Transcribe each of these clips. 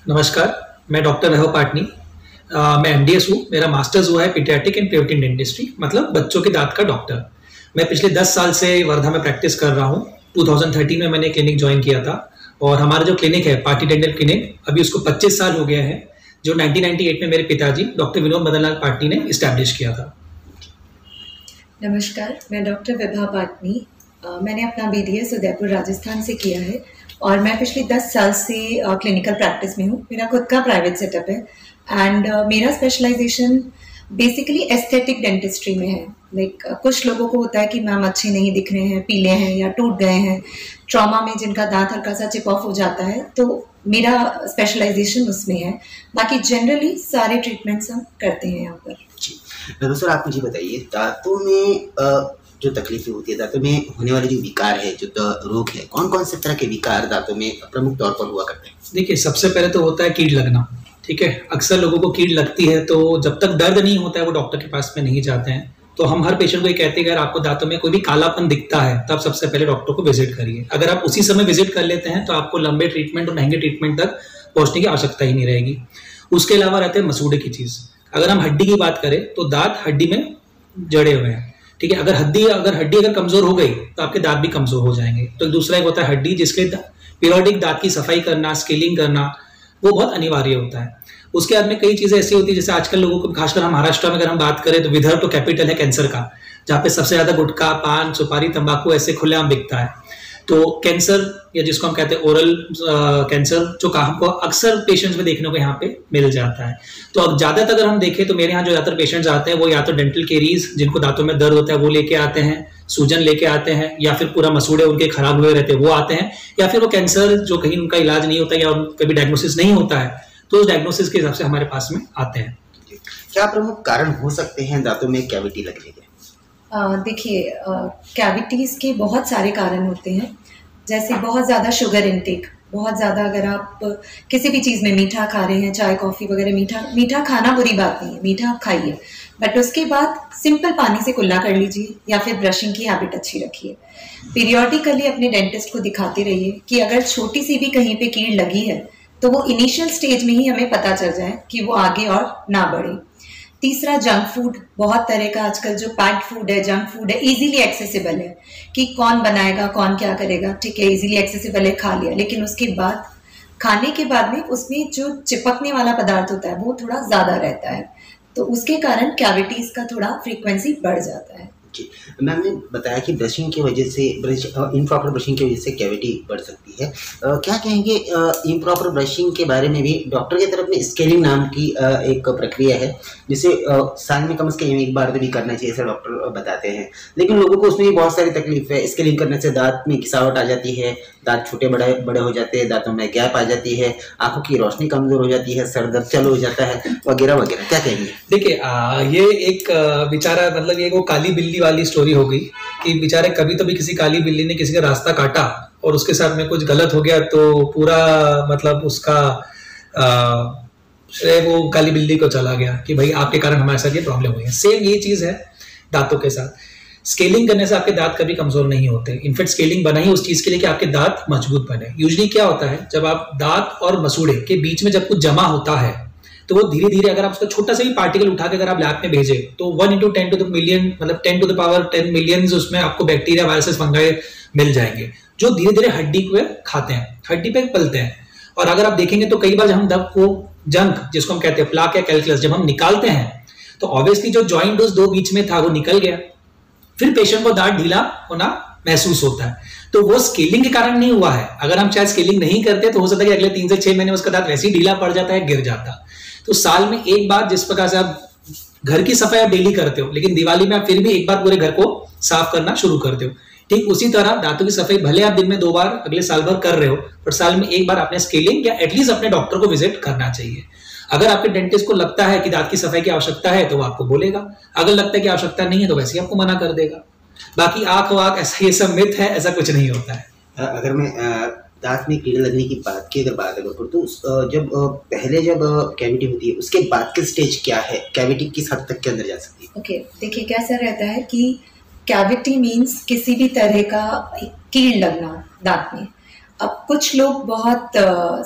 नमस्कार, मैं डॉक्टर वैभव पाटनी। मैं एमडीएस हूँ। मेरा मास्टर्स हुआ है पीडियाट्रिक एंड पेडियाट्रिक डेंटिस्ट्री, मतलब बच्चों के दांत का डॉक्टर। मैं पिछले 10 साल से वर्धा में प्रैक्टिस कर रहा हूँ। 2013 में मैंने क्लिनिक ज्वाइन किया था और हमारा जो क्लिनिक है पार्टी डेंटल क्लिनिक, अभी उसको 25 साल हो गया है, जो 1998 में मेरे पिताजी डॉक्टर विनोद मदन लाल पाटनी ने इस्टेब्लिश किया था। नमस्कार, मैं डॉक्टर वैभव पाटनी। मैंने अपना बीडीएस उदयपुर राजस्थान से किया है और मैं पिछले 10 साल से क्लिनिकल प्रैक्टिस में हूँ। मेरा खुद का प्राइवेट सेटअप है एंड मेरा स्पेशलाइजेशन बेसिकली एस्थेटिक डेंटिस्ट्री में है। कुछ लोगों को होता है कि मैम अच्छे नहीं दिख रहे हैं, पीले हैं या टूट गए हैं, ट्रॉमा में जिनका दांत हल्का सा चिप ऑफ हो जाता है, तो मेरा स्पेशलाइजेशन उसमें है। बाकी जनरली सारे ट्रीटमेंट्स हम करते हैं यहाँ पर। जी सर, आप मुझे बताइए, दांतों में जो तकलीफें होती है, दांतों में होने वाले जो विकार है, जो रोग है, कौन कौन से तरह के विकार दांतों में प्रमुख तौर पर हुआ करते हैं? देखिए, सबसे पहले तो होता है कीड़ लगना। ठीक है, अक्सर लोगों को कीड़ लगती है, तो जब तक दर्द नहीं होता है वो डॉक्टर के पास में नहीं जाते हैं। तो हम हर पेशेंट को ये कहते हैं कि अगर आपको दांतों में कोई भी कालापन दिखता है तब सबसे पहले डॉक्टर को विजिट करिए। अगर आप उसी समय विजिट कर लेते हैं तो आपको लंबे ट्रीटमेंट और महंगे ट्रीटमेंट तक पहुंचने की आवश्यकता ही नहीं रहेगी। उसके अलावा रहते हैं मसूड़े की चीज़। अगर हम हड्डी की बात करें तो दांत हड्डी में जड़े हुए हैं। ठीक है, अगर हड्डी कमजोर हो गई तो आपके दांत भी कमजोर हो जाएंगे। तो दूसरा एक होता है हड्डी, जिसके पीरियोडिक दांत की सफाई करना, स्केलिंग करना, वो बहुत अनिवार्य होता है। उसके बाद में कई चीजें ऐसी होती है, जैसे आजकल लोगों को, खासकर हम महाराष्ट्र में अगर हम बात करें तो विदर्भ तो कैपिटल है कैंसर का, जहाँ पे सबसे ज्यादा गुटखा, पान, सुपारी, तंबाकू ऐसे खुलेआम बिकता है। तो कैंसर, या जिसको हम कहते हैं ओरल कैंसर, जो हमको अक्सर पेशेंट्स में देखने को यहाँ पे मिल जाता है। तो अब ज्यादातर अगर हम देखें तो मेरे यहाँ जो ज्यादातर पेशेंट्स आते हैं वो या तो डेंटल केरीज, जिनको दांतों में दर्द होता है, वो लेके आते हैं, सूजन लेके आते हैं, या फिर पूरा मसूड़े उनके खराब हुए रहते हैं वो आते हैं, या फिर वो कैंसर जो कहीं उनका इलाज नहीं होता या कभी डायग्नोसिस नहीं होता है तो उस डायग्नोसिस के हिसाब से हमारे पास में आते हैं। क्या प्रमुख कारण हो सकते हैं दांतों में कैविटी लगने के? देखिए, कैविटीज के बहुत सारे कारण होते हैं। जैसे बहुत ज़्यादा शुगर इनटेक, बहुत ज़्यादा अगर आप किसी भी चीज़ में मीठा खा रहे हैं, चाय कॉफ़ी वगैरह, मीठा खाना बुरी बात नहीं है, मीठा आप खाइए, बट उसके बाद सिंपल पानी से कुल्ला कर लीजिए या फिर ब्रशिंग की हैबिट अच्छी रखिए। पीरियोडिकली अपने डेंटिस्ट को दिखाते रहिए कि अगर छोटी सी भी कहीं पे कीड़ लगी है तो वो इनिशियल स्टेज में ही हमें पता चल जाए कि वो आगे और ना बढ़े। तीसरा, जंक फूड। बहुत तरह का आजकल जो पैक्ड फूड है, जंक फूड है, इजीली एक्सेसिबल है कि कौन बनाएगा, कौन क्या करेगा, ठीक है, इजीली एक्सेसिबल है, खा लिया, लेकिन उसके बाद खाने के बाद में उसमें जो चिपकने वाला पदार्थ होता है वो थोड़ा ज़्यादा रहता है, तो उसके कारण कैविटीज़ का थोड़ा फ्रीक्वेंसी बढ़ जाता है। जी, मैम ने बताया कि ब्रशिंग की वजह से, इम्प्रॉपर ब्रशिंग की वजह से कैविटी बढ़ सकती है। क्या कहेंगे इम्प्रॉपर ब्रशिंग के बारे में भी? डॉक्टर की तरफ में स्केलिंग नाम की एक प्रक्रिया है, जिसे साल में कम से कम एक बार तो भी करना चाहिए, ऐसा डॉक्टर बताते हैं। लेकिन लोगों को उसमें भी बहुत सारी तकलीफ है। स्केलिंग करने से दांत में घिसावट आ जाती है, दांत छोटे बड़े हो जाते हैं, दांतों में गैप आ जाती है, आंखों की रोशनी कमजोर हो जाती है, सर दर्द चालू हो जाता है, वगैरह वगैरह। क्या कहेंगे? देखिए, ये एक बेचारा, मतलब ये वो काली बिल्ली वाली स्टोरी हो गई कि बेचारे कभी किसी काली बिल्ली ने किसी का रास्ता काटा और उसके साथ में कुछ गलत हो गया तो पूरा, मतलब उसका श्रेय वो काली बिल्ली को चला गया कि भाई आपके कारण हमारे साथ ये प्रॉब्लम हुई है। सेम ये चीज है दांतों के साथ। स्केलिंग करने से आपके दांत कभी कमजोर नहीं होते। इनफैक्ट स्केलिंग बना ही उस चीज के लिए कि आपके दांत मजबूत बने। यूजुअली क्या होता है, जब आप दांत और मसूड़े के बीच में जब कुछ जमा होता है तो वो धीरे धीरे, अगर आप उसका छोटा सा भी पार्टिकल उठा के अगर आप लैब में भेजे तो 1 × 10⁻⁰, मतलब 10⁻10 मिलियंस उसमें आपको बैक्टीरिया, वायरसेस, फंगाई मिल जाएंगे, जो धीरे धीरे हड्डी को खाते हैं, हड्डी पे पलते हैं। और अगर आप देखेंगे तो कई बार हम जब वो जंक, जिसको हम कहते हैं प्लाक या कैलकुलस, जब हम निकालते हैं तो ऑब्वियसली जो जॉइंट उस दो बीच में था वो निकल गया, फिर पेशेंट को दांत ढीला होना महसूस होता है। तो वो स्केलिंग के कारण नहीं हुआ है। अगर हम शायद स्केलिंग नहीं करते तो हो सकता है कि अगले 3 से 6 महीने उसका दांत वैसे ही ढीला पड़ जाता है, गिर जाता। तो साल में एक बार, जिस प्रकार से आप घर की सफाई आप डेली करते हो, लेकिन दिवाली में आप फिर भी एक बार पूरे घर को साफ करना शुरू करते हो, ठीक उसी तरह दांतों की सफाई भले आप दिन में 2 बार अगले साल भर कर रहे हो, पर साल में एक बार आपने स्केलिंग या एटलीस्ट अपने डॉक्टर को विजिट करना चाहिए। अगर आपके डेंटिस्ट को लगता है कि दांत की सफाई की आवश्यकता है तो वो आपको बोलेगा, अगर लगता है कि आवश्यकता नहीं है तो वैसे ही आपको मना कर देगा। बाकी आंख ऐसा, ये सब मिथ है, ऐसा कुछ नहीं होता है। अगर मैं दांत में कीड़े लगने की बात की बात करूँ तो जब पहले जब कैविटी होती है उसके बाद की स्टेज क्या है? कैविटी किस हद तक के अंदर जा सकती है? ओके, देखिए कैसा रहता है कि कैविटी मीन्स किसी भी तरह का कीड़ लगना दांत में। अब कुछ लोग बहुत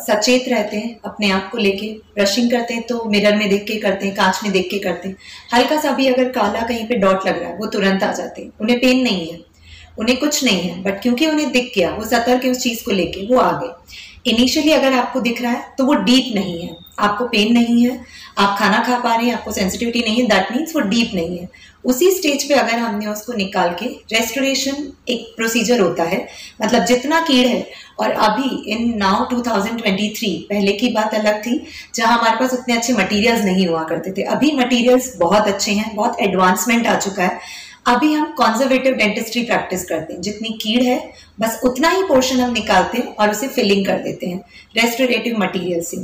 सचेत रहते हैं अपने आप को लेके, ब्रशिंग करते हैं तो मिरर में देख के करते हैं, कांच में देख के करते हैं। हल्का सा भी अगर काला कहीं पे डॉट लग रहा है वो तुरंत आ जाते हैं, उन्हें पेन नहीं है, उन्हें कुछ नहीं है, बट क्योंकि उन्हें दिख गया, वो सतर्क है उस चीज को लेके, वो आ गए। इनिशियली अगर आपको दिख रहा है तो वो डीप नहीं है, आपको पेन नहीं है, आप खाना खा पा रहे हैं, आपको सेंसिटिविटी नहीं है, दैट मीन्स वो डीप नहीं है। उसी स्टेज पे अगर हमने उसको निकाल के, रेस्टोरेशन एक प्रोसीजर होता है, मतलब जितना कीड़ है, और अभी इन नाउ 2023, पहले की बात अलग थी जहां हमारे पास उतने अच्छे मटेरियल्स नहीं हुआ करते थे, अभी मटेरियल्स बहुत अच्छे हैं, बहुत एडवांसमेंट आ चुका है। अभी हम कंजर्वेटिव डेंटिस्ट्री प्रैक्टिस करते हैं, जितनी कीड़ है बस उतना ही पोर्शन हम निकालते हैं और उसे फिलिंग कर देते हैं रेस्टोरेटिव मटेरियल से।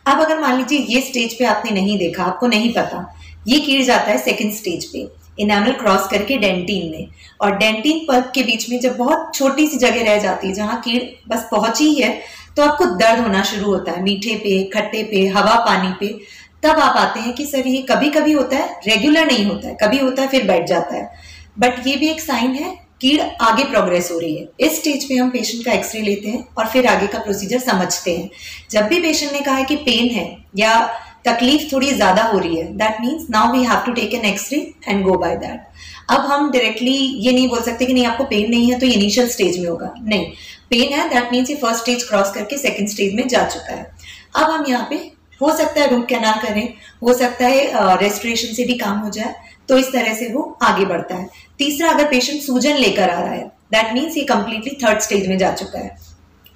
अब अगर मान लीजिए ये स्टेज पे आपने नहीं देखा, आपको नहीं पता, ये कीड़ जाता है सेकंड स्टेज पे, इनामल क्रॉस करके डेंटिन में, और डेंटिन पल्प के बीच में जब बहुत छोटी सी जगह रह जाती है जहां कीड़ बस पहुंची ही है, तो आपको दर्द होना शुरू होता है, मीठे पे, खट्टे पे, हवा पानी पे। तब आप आते हैं कि सर ये कभी कभी होता है, रेगुलर नहीं होता है, कभी होता है फिर बैठ जाता है, बट ये भी एक साइन है कीड़ आगे प्रोग्रेस हो रही है। इस स्टेज पे हम पेशेंट का एक्सरे लेते हैं और फिर आगे का प्रोसीजर समझते हैं। जब भी पेशेंट ने कहा है कि पेन है या तकलीफ थोड़ी ज्यादा हो रही है, that means now we have to take an x ray and go by that. अब हम डायरेक्टली ये नहीं बोल सकते कि नहीं आपको पेन नहीं है तो ये इनिशियल स्टेज में होगा, नहीं, पेन है दैट मीन्स ये फर्स्ट स्टेज क्रॉस करके सेकंड स्टेज में जा चुका है। अब हम यहाँ पे हो सकता है रूट कैनाल करें, हो सकता है रेस्टोरेशन से भी काम हो जाए, तो इस तरह से वो आगे बढ़ता है। तीसरा, अगर पेशेंट सूजन लेकर आ रहा है, दैट मीन्स ये कंप्लीटली थर्ड स्टेज में जा चुका है।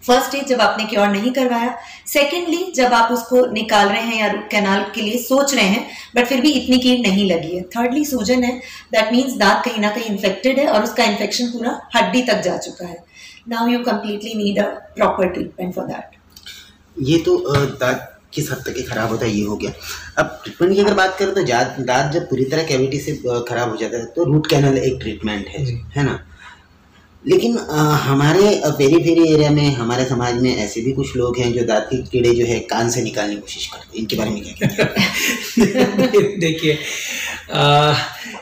फर्स्ट स्टेज जब आपने क्योर नहीं करवाया, सेकेंडली जब आप उसको निकाल रहे हैं या रूट कैनाल के लिए सोच रहे हैं बट फिर भी इतनी कीड़ नहीं लगी है, थर्डली सूजन है, दैट मीन्स दांत कहीं ना कहीं इन्फेक्टेड है और उसका इन्फेक्शन पूरा हड्डी तक जा चुका है। Now you completely need a proper treatment for that. ये तो दांत किस हद तक खराब होता है ये हो गया। अब ट्रीटमेंट की अगर बात करें तो दांत जब पूरी तरह कैविटी से खराब हो जाता है तो रूट कैनल एक ट्रीटमेंट है ना। लेकिन हमारे पेरीफेरी एरिया में, हमारे समाज में ऐसे भी कुछ लोग हैं जो दांत के कीड़े जो है कान से निकालने की कोशिश करते हैं, इनके बारे में क्या कहते हैं? देखिए,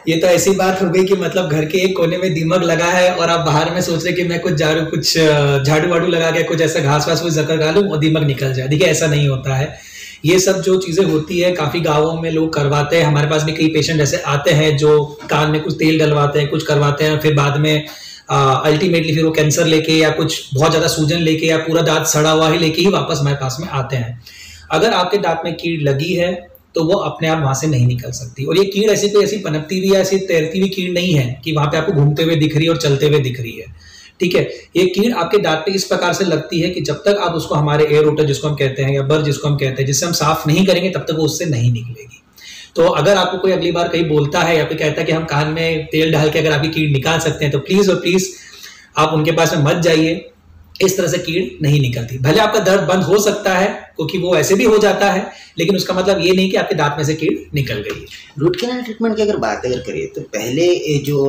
ये तो ऐसी बात हो गई कि मतलब घर के एक कोने में दीमक लगा है और आप बाहर में सोच रहे कि मैं कुछ झाड़ू वाड़ू लगा के कुछ ऐसा घास वास कुछ जकर डालूं और दीमक निकल जाए। देखिए, ऐसा नहीं होता है। ये सब जो चीजें होती है काफी गाँवों में लोग करवाते हैं। हमारे पास भी कई पेशेंट ऐसे आते हैं जो कान में कुछ तेल डलवाते हैं, कुछ करवाते हैं, फिर बाद में अल्टीमेटली फिर वो कैंसर लेके या कुछ बहुत ज्यादा सूजन लेके या पूरा दांत सड़ा हुआ ही लेके ही वापस हमारे पास में आते हैं। अगर आपके दांत में कीड़ लगी है तो वो अपने आप वहां से नहीं निकल सकती। और ये कीड़ ऐसी कोई ऐसी पनपती हुई या ऐसी तैरती हुई कीड़ नहीं है कि वहां पे आपको घूमते हुए दिख रही है और चलते हुए दिख रही है। ठीक है, ये कीड़ आपके दांत पे इस प्रकार से लगती है कि जब तक आप उसको, हमारे एयर रूटर जिसको हम कहते हैं या बर जिसको हम कहते हैं, जिससे हम साफ नहीं करेंगे तब तक वो उससे नहीं निकलेगी। तो अगर आपको कोई अगली बार कहीं बोलता है या फिर कहता है कि हम कान में तेल डाल के अगर आपकी कीड़ निकाल सकते हैं, तो प्लीज और प्लीज आप उनके पास में मत जाइए। इस तरह से कीड़ नहीं निकलती। भले आपका दर्द बंद हो सकता है क्योंकि वो ऐसे भी हो जाता है, लेकिन उसका मतलब ये नहीं कि आपके दांत में से कीड़ निकल गई है। रूट कैनल ट्रीटमेंट की अगर बात करें तो पहले जो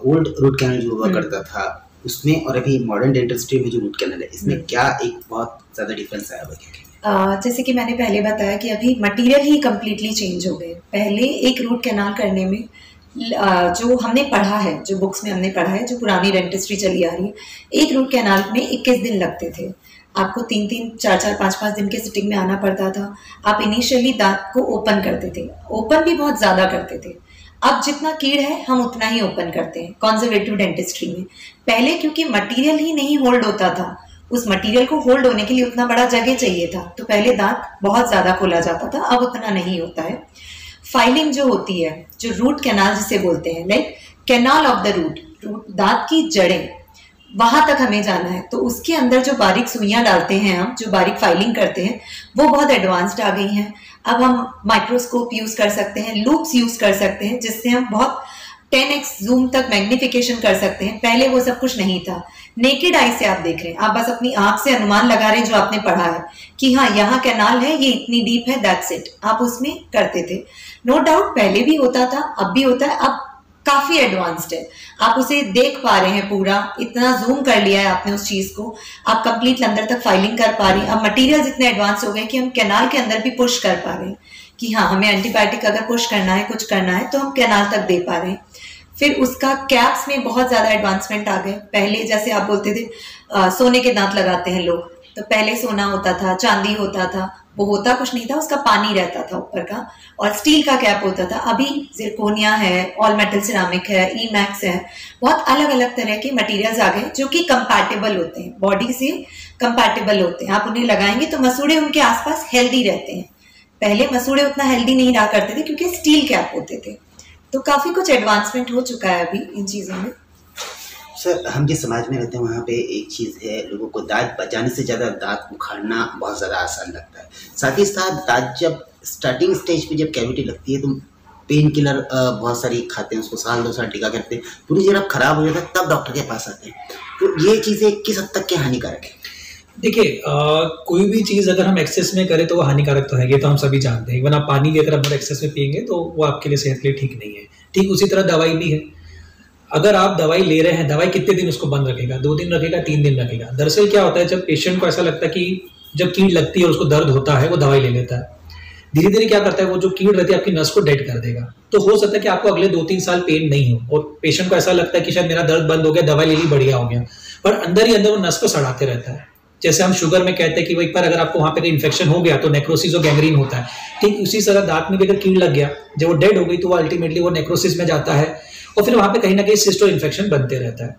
ओल्ड रूट कैनल जो हुआ करता था उसमें और अभी मॉडर्न डेंटिस्ट्री में जो रूट कैनल है, इसमें क्या एक बहुत ज्यादा डिफरेंस आया है? जैसे कि मैंने पहले बताया कि अभी मटेरियल ही कंप्लीटली चेंज हो गए। पहले एक रूट कैनाल करने में जो हमने पढ़ा है, जो बुक्स में हमने पढ़ा है, जो पुरानी डेंटिस्ट्री चली आ रही है, एक रूट कैनाल में 21 दिन लगते थे। आपको 3-3, 4-4, 5-5 दिन के सिटिंग में आना पड़ता था। आप इनिशियली दांत को ओपन करते थे, ओपन भी बहुत ज्यादा करते थे। अब जितना कीड़ है हम उतना ही ओपन करते हैं कंजर्वेटिव डेंटिस्ट्री में। पहले क्योंकि मटेरियल ही नहीं होल्ड होता था, उस मटेरियल को होल्ड होने के लिए उतना बड़ा जगह चाहिए था, तो पहले दांत बहुत ज्यादा खोला जाता था, अब उतना नहीं होता है। फाइलिंग जो होती है, जो रूट कैनाल जिसे बोलते हैं, like canal of the root, दांत की जड़ें, वहां तक हमें जाना है, तो उसके अंदर जो बारीक सुइयां डालते हैं हम, जो बारीक फाइलिंग करते हैं, वो बहुत एडवांस्ड आ गई हैं। अब हम माइक्रोस्कोप यूज कर सकते हैं, लूप्स यूज कर सकते हैं, जिससे हम बहुत 10x जूम तक मैग्निफिकेशन कर सकते हैं। पहले वो सब कुछ नहीं था। नेकेड आई से आप देख रहे हैं, आप बस अपनी आंख से अनुमान लगा रहे हैं जो आपने पढ़ा है कि हाँ यहाँ कैनाल है, ये इतनी डीप है, दैट्स इट, आप उसमें करते थे। नो डाउट पहले भी होता था, अब भी होता है, अब काफी एडवांस्ड है, आप उसे देख पा रहे हैं, पूरा इतना जूम कर लिया है आपने उस चीज को, आप कंप्लीट अंदर तक फाइलिंग कर पा रही हैं। अब मटेरियल इतने एडवांस हो गए कि हम कैनाल के अंदर भी पुश कर पा रहे हैं कि हाँ हमें एंटीबायोटिक अगर पुश करना है, कुछ करना है, तो हम कैनाल तक दे पा रहे हैं। फिर उसका कैप्स में बहुत ज्यादा एडवांसमेंट आ गए। पहले जैसे आप बोलते थे सोने के दांत लगाते हैं लोग, तो पहले सोना होता था, चांदी होता था, वो होता कुछ नहीं था, उसका पानी रहता था ऊपर का, और स्टील का कैप होता था। अभी जिरकोनिया है, ऑल मेटल सिरामिक है, ई मैक्स है, बहुत अलग अलग तरह के मटेरियल्स आ गए जो कि कंपैटिबल होते हैं, बॉडी से कंपैटिबल होते हैं। आप उन्हें लगाएंगे तो मसूड़े उनके आसपास हेल्दी रहते हैं। पहले मसूड़े उतना हेल्दी नहीं रहा करते थे क्योंकि स्टील कैप होते थे। तो काफी कुछ एडवांसमेंट हो चुका है अभी इन चीजों में। सर, हम जिस समाज में रहते हैं वहाँ पे एक चीज़ है, लोगों को दांत बचाने से ज़्यादा दांत उखाड़ना बहुत ज़्यादा आसान लगता है। साथ ही साथ दांत जब स्टार्टिंग स्टेज पे जब कैविटी लगती है तो पेन किलर बहुत सारी खाते हैं, उसको साल 2 साल टीका करते हैं, पूरी जब खराब हो जाता है तब डॉक्टर के पास आते हैं। तो ये चीज़ें किस हद तक के हानिकारक है? देखिए, कोई भी चीज़ अगर हम एक्सेस में करें तो वो हानिकारक तो है, ये तो हम सभी जानते हैं। इवन आप पानी भी अगर आप एक्सेस में पिएंगे तो वो आपके लिए सेहत के लिए ठीक नहीं है। ठीक उसी तरह दवाई भी है। अगर आप दवाई ले रहे हैं, दवाई कितने दिन उसको बंद रखेगा? 2 दिन रखेगा, 3 दिन रखेगा। दरअसल क्या होता है, जब पेशेंट को ऐसा लगता है कि जब कीड़ लगती है और उसको दर्द होता है, वो दवाई ले लेता है। धीरे धीरे क्या करता है, वो जो कीड़ रहती है आपकी नस को डेड कर देगा। तो हो सकता है कि आपको अगले 2-3 साल पेन नहीं हो, और पेशेंट को ऐसा लगता है कि शायद मेरा दर्द बंद हो गया, दवाई ले ली, बढ़िया हो गया, पर अंदर ही अंदर वो नस को सड़ाते रहता है। जैसे हम शुगर में कहते हैं कि एक बार अगर आपको वहाँ पे इन्फेक्शन हो गया तो नेक्रोसिस और गैंग्रीन होता है। ठीक उसी तरह दांत में भी अगर कीड़ लग गया, जब वो डेड हो गई तो वो अल्टीमेटली वो नेक्रोसिस में जाता है, और फिर वहाँ पे कहीं ना कहीं सिस्ट और इन्फेक्शन बनते रहता है,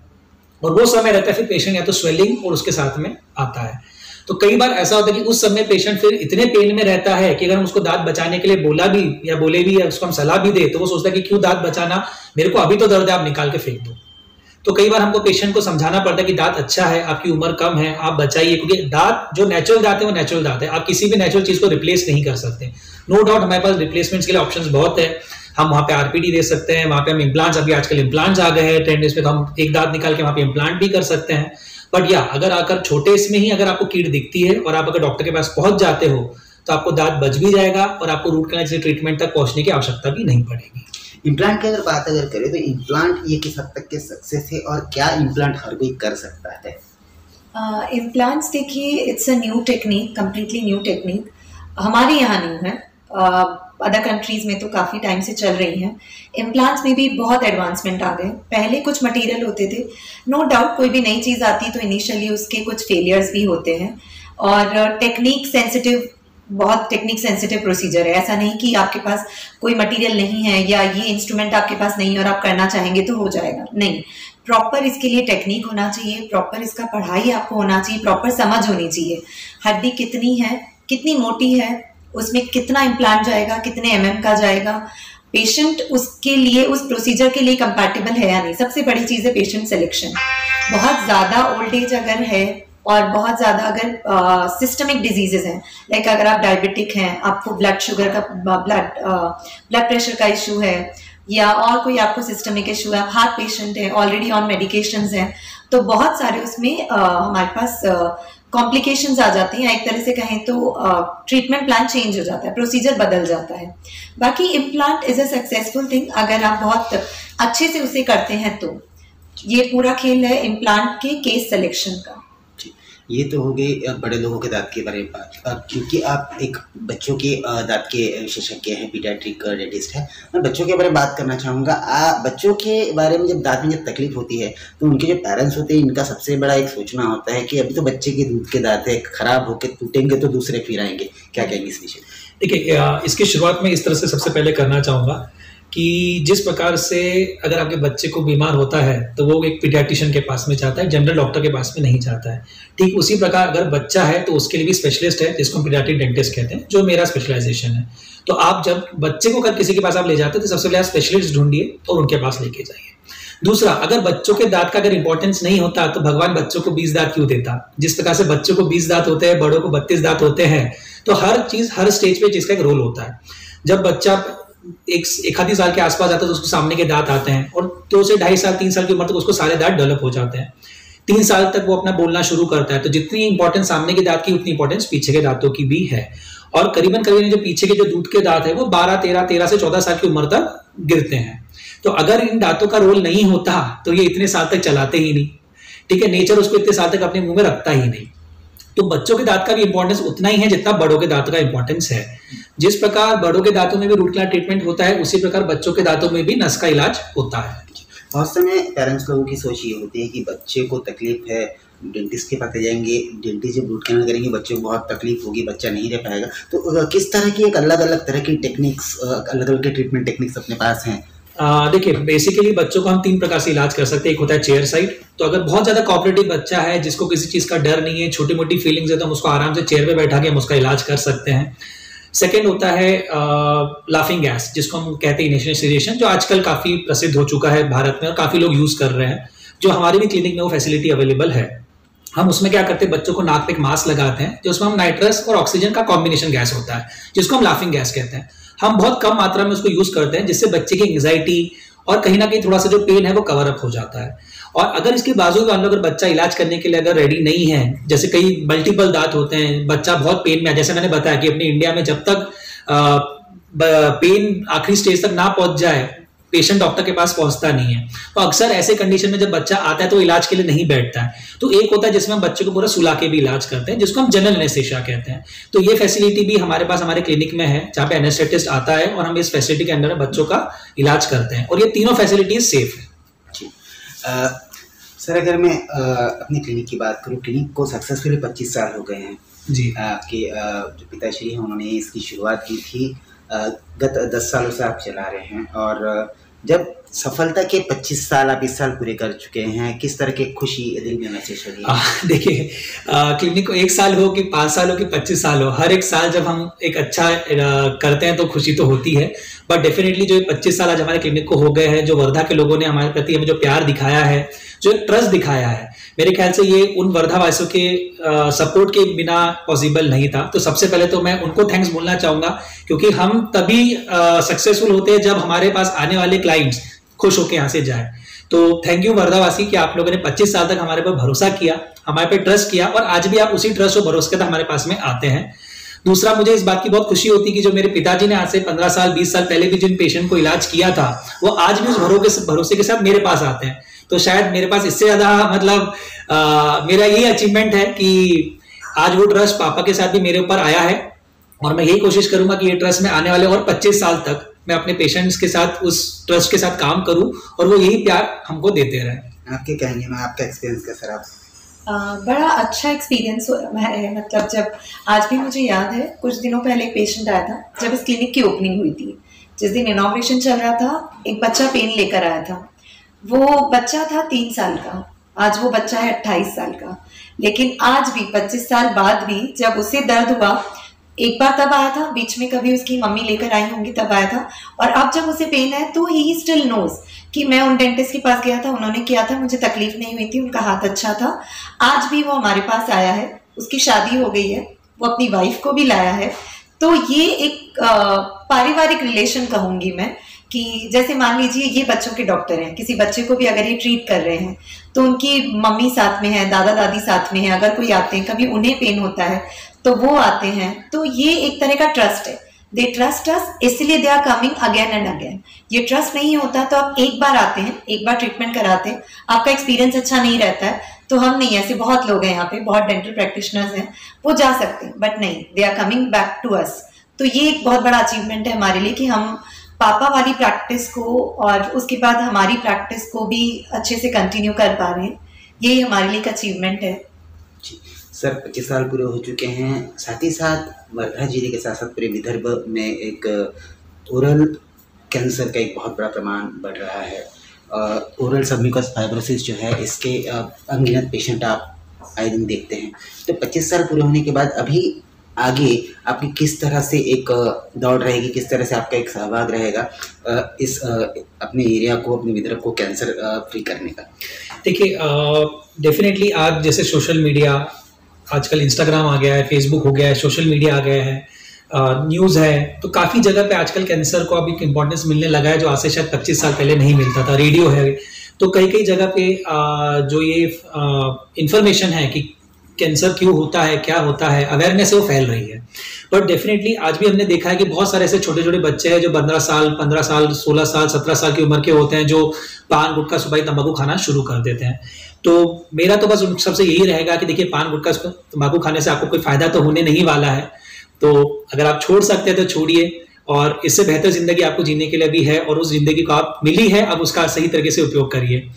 और वो समय रहता है फिर पेशेंट या तो स्वेलिंग और उसके साथ में आता है। तो कई बार ऐसा होता है कि उस समय पेशेंट फिर इतने पेन में रहता है कि अगर हम उसको दांत बचाने के लिए बोला भी या बोले भी या उसको हम सलाह भी दे तो वो सोचता है कि क्यों दांत बचाना, मेरे को अभी तो दर्द है, आप निकाल के फेंक दो। तो कई बार हमको पेशेंट को समझाना पड़ता है कि दांत अच्छा है, आपकी उम्र कम है, आप बचाइए, क्योंकि दांत जो नेचुरल दांत है वो नेचुरल दांत है, आप किसी भी नेचुरल चीज को रिप्लेस नहीं कर सकते। नो डाउट हमारे पास रिप्लेसमेंट्स के लिए ऑप्शंस बहुत है, हम वहाँ पे आरपीडी दे सकते हैं, वहाँ पे हम इम्प्लांट्स, अभी आजकल इम्प्लांट्स आ गए हैं ट्रेंड में, तो हम एक दांत निकाल के वहाँ पे इम्प्लांट भी कर सकते हैं। बट या अगर आकर छोटे इसमें ही अगर आपको कीड़ दिखती है और आप अगर डॉक्टर के पास पहुंच जाते हो तो आपको दांत बच भी जाएगा और आपको रूट कैनाल से ट्रीटमेंट तक पहुंचने की आवश्यकता भी नहीं पड़ेगी। इम्प्लांट की अगर बात करें तो इम्प्लांट ये किस हद तक के सक्सेस है, और क्या इम्प्लांट हर कोई कर सकता है? इम्प्लांट्स देखिए, it's a new technique, completely new technique. हमारे यहाँ न्यू है, अदर कंट्रीज में तो काफ़ी टाइम से चल रही हैं। इम्प्लांट्स में भी बहुत एडवांसमेंट आ गए। पहले कुछ मटेरियल होते थे, नो डाउट कोई भी नई चीज़ आती तो इनिशियली उसके कुछ फेलियर्स भी होते हैं, और टेक्निक सेंसिटिव, बहुत टेक्निक सेंसिटिव प्रोसीजर है। ऐसा नहीं कि आपके पास कोई मटेरियल नहीं है या ये इंस्ट्रूमेंट आपके पास नहीं है और आप करना चाहेंगे तो हो जाएगा, नहीं। प्रॉपर इसके लिए टेक्निक होना चाहिए, प्रॉपर इसका पढ़ाई आपको होना चाहिए, प्रॉपर समझ होनी चाहिए। हड्डी कितनी है, कितनी मोटी है, उसमें कितना इम्प्लांट जाएगा, कितने mm का जाएगा, पेशेंट उसके लिए, उस प्रोसीजर के लिए कंपैटिबल है या नहीं। सबसे बड़ी चीज़ है पेशेंट सिलेक्शन। बहुत ज़्यादा ओल्ड एज अगर है और बहुत ज़्यादा अगर सिस्टमिक डिजीजेज हैं, लाइक अगर आप डायबिटिक हैं, आपको ब्लड शुगर का, ब्लड प्रेशर का इशू है, या और कोई आपको सिस्टमिक इशू है, आप हार्ट पेशेंट है, ऑलरेडी ऑन मेडिकेशंस हैं, तो बहुत सारे उसमें हमारे पास कॉम्प्लिकेशंस आ जाती हैं। एक तरह से कहें तो ट्रीटमेंट प्लान चेंज हो जाता है, प्रोसीजर बदल जाता है। बाकी implant is a successful thing अगर आप बहुत अच्छे से उसे करते हैं तो। ये पूरा खेल है इम्प्लांट के केस सिलेक्शन का। ये तो हो गई बड़े लोगों के दांत के बारे में बात। क्योंकि आप एक बच्चों के दांत के विशेषज्ञ हैं, पीडियाट्रिक डेंटिस्ट हैं, मैं बच्चों के बारे में बात करना चाहूँगा। बच्चों के बारे में जब दांत में जब तकलीफ होती है तो उनके जो पेरेंट्स होते हैं, इनका सबसे बड़ा एक सोचना होता है कि अभी तो बच्चे के दूध के दांत है, खराब होकर टूटेंगे तो दूसरे फिर आएंगे। क्या कहेंगे इस विषय? देखिए, इसकी शुरुआत में इस तरह से सबसे पहले करना चाहूँगा कि जिस प्रकार से अगर आपके बच्चे को बीमार होता है तो वो एक पीडियाट्रिशियन के पास में जाता है, जनरल डॉक्टर के पास में नहीं जाता है। ठीक उसी प्रकार अगर बच्चा है तो उसके लिए भी स्पेशलिस्ट है, जिसको हम पीडियाट्रिक डेंटिस्ट कहते हैं, जो मेरा स्पेशलाइजेशन है। तो आप जब बच्चे को अगर किसी के पास आप ले जाते हैं तो सबसे पहले आप स्पेशलिस्ट ढूंढिए और उनके पास लेके जाइए। दूसरा, अगर बच्चों के दांत का अगर इंपॉर्टेंस नहीं होता तो भगवान बच्चों को 20 दांत क्यों देता? जिस प्रकार से बच्चों को 20 दांत होते हैं, बड़ों को 32 दांत होते हैं, तो हर चीज हर स्टेज पे जिसका एक रोल होता है। जब बच्चा एक आधी साल के आसपास आता है तो उसको सामने के दांत आते हैं, और 2 से 2.5 साल 3 साल की उम्र तक उसको सारे दांत डेवलप हो जाते हैं। 3 साल तक वो अपना बोलना शुरू करता है। तो जितनी इंपॉर्टेंस सामने के दांत की उतनी इंपॉर्टेंस पीछे के दांतों की भी है। और करीबन जो पीछे के जो दूध के दांत है वो 13 से 14 साल की उम्र तक गिरते हैं। तो अगर इन दांतों का रोल नहीं होता तो ये इतने साल तक चलाते ही नहीं। ठीक है, नेचर उसको इतने साल तक अपने मुंह में रखता ही नहीं। तो बच्चों के दांत का भी इंपॉर्टेंस उतना ही है जितना बड़ों के दांतों का इंपॉर्टेंस है। जिस प्रकार बड़ों के दांतों में भी रूट कैनाल ट्रीटमेंट होता है, उसी प्रकार बच्चों के दांतों में भी नस का इलाज होता है। बहुत समय पेरेंट्स लोगों की सोच ये होती है कि बच्चे को तकलीफ है, डेंटिस्ट के पास जाएंगे, डेंटिस्ट जब रूट कैनल करेंगे बच्चे को बहुत तकलीफ होगी, बच्चा नहीं रह पाएगा। तो किस तरह की एक अलग अलग तरह की टेक्निक्स, अलग अलग के ट्रीटमेंट टेक्निक्स अपने पास हैं? देखिए, बेसिकली बच्चों को हम 3 प्रकार से इलाज कर सकते हैं। एक होता है चेयर साइड, तो अगर बहुत ज्यादा कोऑपरेटिव बच्चा है जिसको किसी चीज का डर नहीं है, छोटी मोटी फीलिंग्स है, तो हम उसको आराम से चेयर पे बैठा के हम उसका इलाज कर सकते हैं। सेकेंड होता है लाफिंग गैस, जिसको हम कहते हैं इनिशिएशन, जो आजकल काफी प्रसिद्ध हो चुका है भारत में और काफी लोग यूज कर रहे हैं, जो हमारे भी क्लिनिक में वो फैसिलिटी अवेलेबल है। हम उसमें क्या करते हैं, बच्चों को नाक पे एक मास्क लगाते हैं, जो उसमें हम नाइट्रस और ऑक्सीजन का कॉम्बिनेशन गैस होता है, जिसको हम लाफिंग गैस कहते हैं। हम बहुत कम मात्रा में उसको यूज करते हैं, जिससे बच्चे की एंग्जाइटी और कहीं ना कहीं थोड़ा सा जो पेन है वो कवर अप हो जाता है। और अगर इसके बाजू में अगर बच्चा इलाज करने के लिए अगर रेडी नहीं है, जैसे कई मल्टीपल दांत होते हैं, बच्चा बहुत पेन में है, जैसे मैंने बताया कि अपने इंडिया में जब तक पेन आखिरी स्टेज तक ना पहुंच जाए, पेशेंट डॉक्टर के पास पहुंचता नहीं है। तो अक्सर ऐसे कंडीशन में जब बच्चा आता है तो इलाज के लिए नहीं बैठता है। तो एक होता है जिसमें हम बच्चे को पूरा सुला के भी इलाज करते हैं, जिसको हम जनरल एनेस्थीसिया कहते हैं। तो ये फैसिलिटी भी हमारे पास हमारे क्लिनिक में है, जहाँ पे एनेस्थेटिस्ट आता है और हम इस फैसिलिटी के अंदर बच्चों का इलाज करते हैं, और ये तीनों फैसिलिटीज सेफ है। जी सर, अगर मैं अपनी क्लिनिक की बात करूँ, क्लिनिक को सक्सेसफुली 25 साल हो गए हैं जी। आपके जो पिताश्री हैं उन्होंने इसकी शुरुआत की थी, गत 10 सालों से आप चला रहे हैं, और जब सफलता के 25 साल आप इस साल पूरे कर चुके हैं, किस तरह की खुशी दिल में महसूस हो रही है? देखिए, क्लिनिक को 1 साल हो कि 5 साल हो कि 25 साल हो, हर एक साल जब हम एक अच्छा करते हैं तो खुशी तो होती है। बट डेफिनेटली जो 25 साल आज हमारे क्लिनिक को हो गए हैं, जो वर्धा के लोगों ने हमारे प्रति हमें जो प्यार दिखाया है, जो एक ट्रस्ट दिखाया है, मेरे ख्याल से ये उन वर्धा वासियों के सपोर्ट के बिना पॉसिबल नहीं था। तो सबसे पहले तो मैं उनको थैंक्स बोलना चाहूंगा, क्योंकि हम तभी सक्सेसफुल होते हैं जब हमारे पास आने वाले क्लाइंट्स खुश होकर यहाँ से जाए। तो थैंक यू वर्धावासी कि आप लोगों ने 25 साल तक हमारे पर भरोसा किया, हमारे पे ट्रस्ट किया, और आज भी आप उसी ट्रस्ट और भरोसे के साथ हमारे पास में आते हैं। दूसरा, मुझे इस बात की बहुत खुशी होती है कि जो मेरे पिताजी ने आज से 15 साल 20 साल पहले भी जिन पेशेंट को इलाज किया था, वो आज भी उस भरोसे के साथ मेरे पास आते हैं। तो शायद मेरे पास इससे ज्यादा मतलब मेरा यही अचीवमेंट है कि आज वो ट्रस्ट पापा के साथ भी मेरे ऊपर आया है, और मैं यही कोशिश करूंगा कि ये ट्रस्ट में आने वाले और 25 साल तक मैं अपने पेशेंट्स के साथ उस ट्रस्ट के साथ काम करूं, और वो यही प्यार हमको देते रहे। आपके कहने में आपका एक्सपीरियंस कैसा रहा? बड़ा अच्छा एक्सपीरियंस है। मतलब जब आज भी मुझे याद है, कुछ दिनों पहले एक पेशेंट आया था जब इस क्लिनिक की ओपनिंग हुई थी। जिस दिन इनॉग्रेशन चल रहा था, एक बच्चा पेन लेकर आया था। वो बच्चा था 3 साल का, आज वो बच्चा है 28 साल का। लेकिन आज भी 25 साल बाद भी जब उसे दर्द हुआ, एक बार तब आया था, बीच में कभी उसकी मम्मी लेकर आई होंगी तब आया था, और अब जब उसे पेन है तो ही स्टिल नोज कि मैं उन डेंटिस्ट के पास गया था, उन्होंने किया था, मुझे तकलीफ नहीं हुई थी, उनका हाथ अच्छा था। आज भी वो हमारे पास आया है, उसकी शादी हो गई है, वो अपनी वाइफ को भी लाया है। तो ये एक पारिवारिक रिलेशन कहूंगी मैं, कि जैसे मान लीजिए ये बच्चों के डॉक्टर हैं, किसी बच्चे को भी अगर ये ट्रीट कर रहे हैं तो उनकी मम्मी साथ में है, दादा दादी साथ में है, अगर कोई आते हैं, कभी उन्हें पेन होता है तो वो आते हैं। तो ये एक तरह का ट्रस्ट है, दे ट्रस्ट अस, इसलिए they are coming again and again. ये ट्रस्ट नहीं होता तो आप एक बार आते हैं, एक बार ट्रीटमेंट कराते हैं, आपका एक्सपीरियंस अच्छा नहीं रहता है, तो हम नहीं, ऐसे बहुत लोग हैं यहाँ पे, बहुत डेंटल प्रैक्टिशनर्स हैं, वो जा सकते हैं, बट नहीं, they are coming back to us. तो ये एक बहुत बड़ा अचीवमेंट है हमारे लिए कि हम पापा वाली प्रैक्टिस को और उसके बाद हमारी प्रैक्टिस को भी अच्छे से कंटिन्यू कर पा रहे हैं। यही हमारे लिए एक अचीवमेंट है। जी सर, 25 साल पूरे हो चुके हैं, साथ ही साथ वर्धा जिले के साथ साथ पूरे विदर्भ में एक ओरल कैंसर का एक बहुत बड़ा प्रमाण बढ़ रहा है। ओरल सबम्यूकस फाइब्रोसिस जो है, इसके अनगिनत पेशेंट आप आए दिन देखते हैं। तो 25 साल पूरे होने के बाद अभी आगे आपकी किस तरह से एक दौड़ रहेगी, किस तरह से आपका एक सहभाग रहेगा इस अपने एरिया को, अपने विदर्भ को कैंसर फ्री करने का? देखिए, डेफिनेटली आज जैसे सोशल मीडिया, आजकल इंस्टाग्राम आ गया है, फेसबुक हो गया है, सोशल मीडिया आ गया है, न्यूज़ है, तो काफ़ी जगह पे आजकल कैंसर को अभी इम्पोर्टेंस मिलने लगा है, जो आज से शायद 25 साल पहले नहीं मिलता था। रेडियो है, तो कई कई जगह पे जो ये इंफॉर्मेशन है कि कैंसर क्यों होता है, क्या होता है, अवेयरनेस है वो फैल रही है। बट डेफिनेटली आज भी हमने देखा है कि बहुत सारे ऐसे छोटे छोटे बच्चे हैं जो 15 साल 16 साल 17 साल की उम्र के होते हैं, जो पान गुटखा सुपारी तंबाकू खाना शुरू कर देते हैं। तो मेरा तो बस उन सबसे यही रहेगा कि देखिए, पान गुटखा तंबाकू खाने से आपको कोई फायदा तो होने नहीं वाला है, तो अगर आप छोड़ सकते हैं तो छोड़िए, और इससे बेहतर जिंदगी आपको जीने के लिए भी है, और उस जिंदगी को आप मिली है, अब उसका सही तरीके से उपयोग करिए।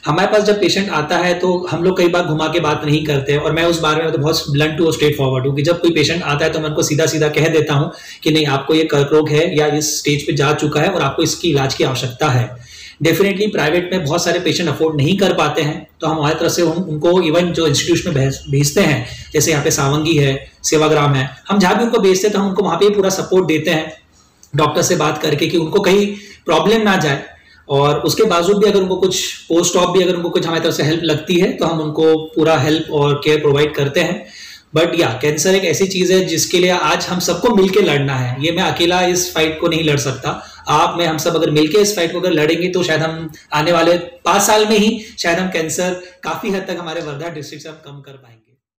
हमारे पास जब पेशेंट आता है तो हम लोग कई बार घुमा के बात नहीं करते हैं, और मैं उस बारे में तो बहुत ब्लंट टू स्ट्रेट फॉरवर्ड हूँ कि जब कोई पेशेंट आता है तो मैं उनको सीधा सीधा कह देता हूँ कि नहीं, आपको ये कर्क रोग है या इस स्टेज पे जा चुका है और आपको इसकी इलाज की आवश्यकता है। डेफिनेटली प्राइवेट में बहुत सारे पेशेंट अफोर्ड नहीं कर पाते हैं, तो हम हमारी तरफ से उनको इवन जो इंस्टीट्यूशन में भेजते हैं, जैसे यहाँ पे सावंगी है, सेवाग्राम है, हम जहाँ भी उनको भेजते हैं तो हम उनको वहाँ पे पूरा सपोर्ट देते हैं डॉक्टर से बात करके कि उनको कहीं प्रॉब्लम ना जाए, और उसके बावजूद भी अगर उनको कुछ पोस्ट ऑप भी अगर उनको कुछ हमारी तरफ से हेल्प लगती है तो हम उनको पूरा हेल्प और केयर प्रोवाइड करते हैं। बट या कैंसर एक ऐसी चीज है जिसके लिए आज हम सबको मिलके लड़ना है। ये मैं अकेला इस फाइट को नहीं लड़ सकता, आप मैं हम सब अगर मिलके इस फाइट को अगर लड़ेंगे तो शायद हम आने वाले 5 साल में ही शायद हम कैंसर काफी हद तक हमारे वर्धा डिस्ट्रिक्ट से हम कम कर पाएंगे।